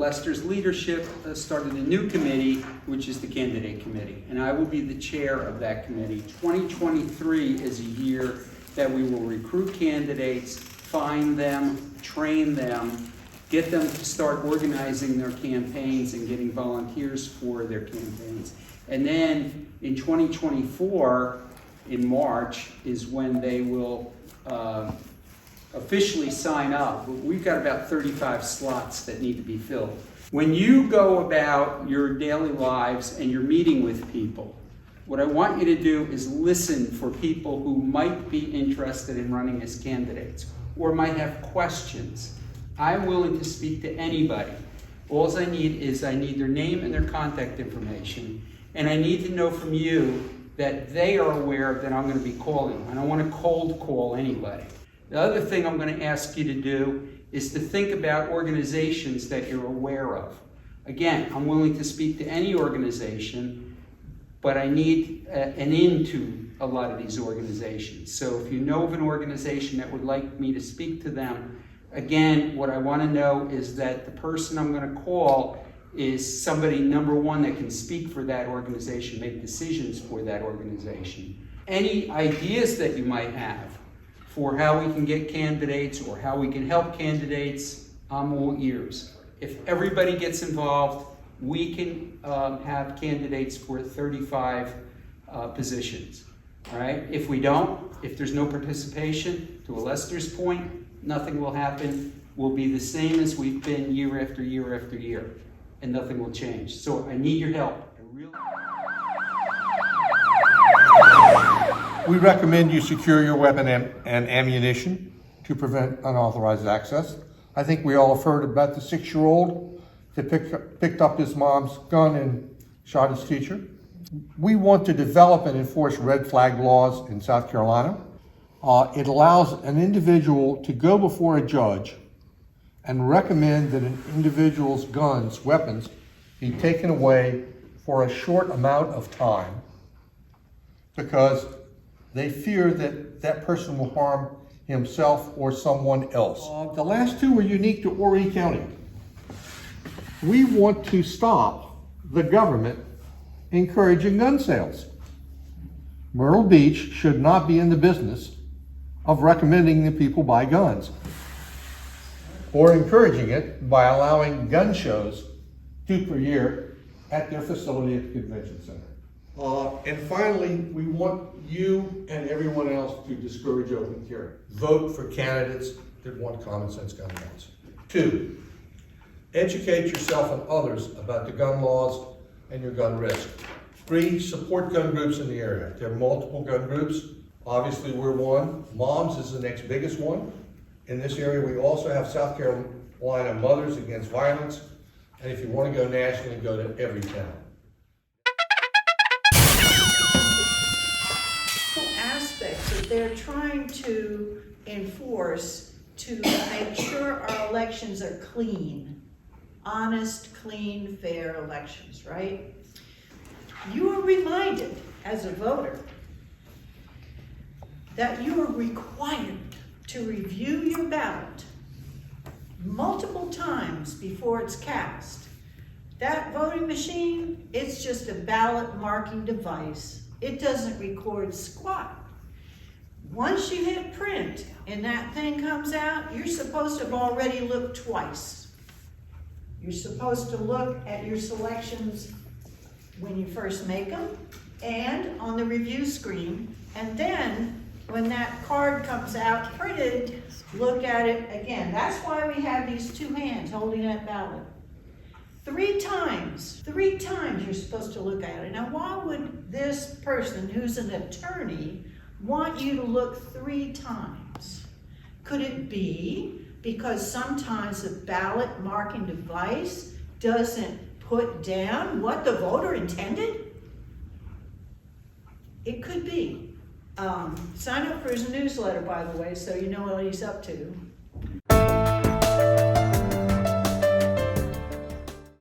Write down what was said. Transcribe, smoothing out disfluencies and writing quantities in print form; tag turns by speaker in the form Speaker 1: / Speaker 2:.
Speaker 1: Lester's leadership, started a new committee, which is the candidate committee. And I will be the chair of that committee. 2023 is a year that we will recruit candidates, find them, train them, get them to start organizing their campaigns and getting volunteers for their campaigns. And then in 2024, in March, is when they will officially sign up. We've got about 35 slots that need to be filled. When you go about your daily lives and you're meeting with people, what I want you to do is listen for people who might be interested in running as candidates or might have questions. I'm willing to speak to anybody. All I need is their name and their contact information, and I need to know from you that they are aware that I'm going to be calling. I don't want to cold call anybody. The other thing I'm going to ask you to do is to think about organizations that you're aware of. Again, I'm willing to speak to any organization, but I need an in to a lot of these organizations. So if you know of an organization that would like me to speak to them, again, what I want to know is that the person I'm going to call is somebody, number one, that can speak for that organization, make decisions for that organization. Any ideas that you might have for how we can get candidates or how we can help candidates, I'm all ears. If everybody gets involved, we can have candidates for 35 positions. All right? If we don't, if there's no participation, to Lester's point, nothing will happen. We'll be the same as we've been year after year after year, and nothing will change. So I need your help.
Speaker 2: We recommend you secure your weapon and ammunition to prevent unauthorized access. I think we all have heard about the 6-year-old that picked up his mom's gun and shot his teacher. We want to develop and enforce red flag laws in South Carolina. It allows an individual to go before a judge and recommend that an individual's weapons, be taken away for a short amount of time because they fear that that person will harm himself or someone else. The last two are unique to Horry County. We want to stop the government encouraging gun sales. Myrtle Beach should not be in the business of recommending that people buy guns or encouraging it by allowing gun shows 2 per year at their facility at the convention center. And finally, we want you and everyone else to discourage open carry. Vote for candidates that want common sense gun laws. 2, educate yourself and others about the gun laws and your gun risk. 3, support gun groups in the area. There are multiple gun groups. Obviously, we're one. Moms is the next biggest one. In this area, we also have South Carolina Mothers Against Violence. And if you want to go nationally, go to every town.
Speaker 3: Aspects that they're trying to enforce to make sure our elections are clean, honest, clean, fair elections, right? You are reminded as a voter that you are required to review your ballot multiple times before it's cast. That voting machine, it's just a ballot marking device. It doesn't record squat. Once you hit print and that thing comes out, you're supposed to have already looked twice. You're supposed to look at your selections when you first make them and on the review screen, and then when that card comes out printed, look at it again. That's why we have these 2 hands holding that ballot. 3 times you're supposed to look at it. Now, why would this person who's an attorney want you to look 3 times? Could it be because sometimes the ballot marking device doesn't put down what the voter intended? It could be. Sign up for his newsletter, by the way, so you know what he's up to.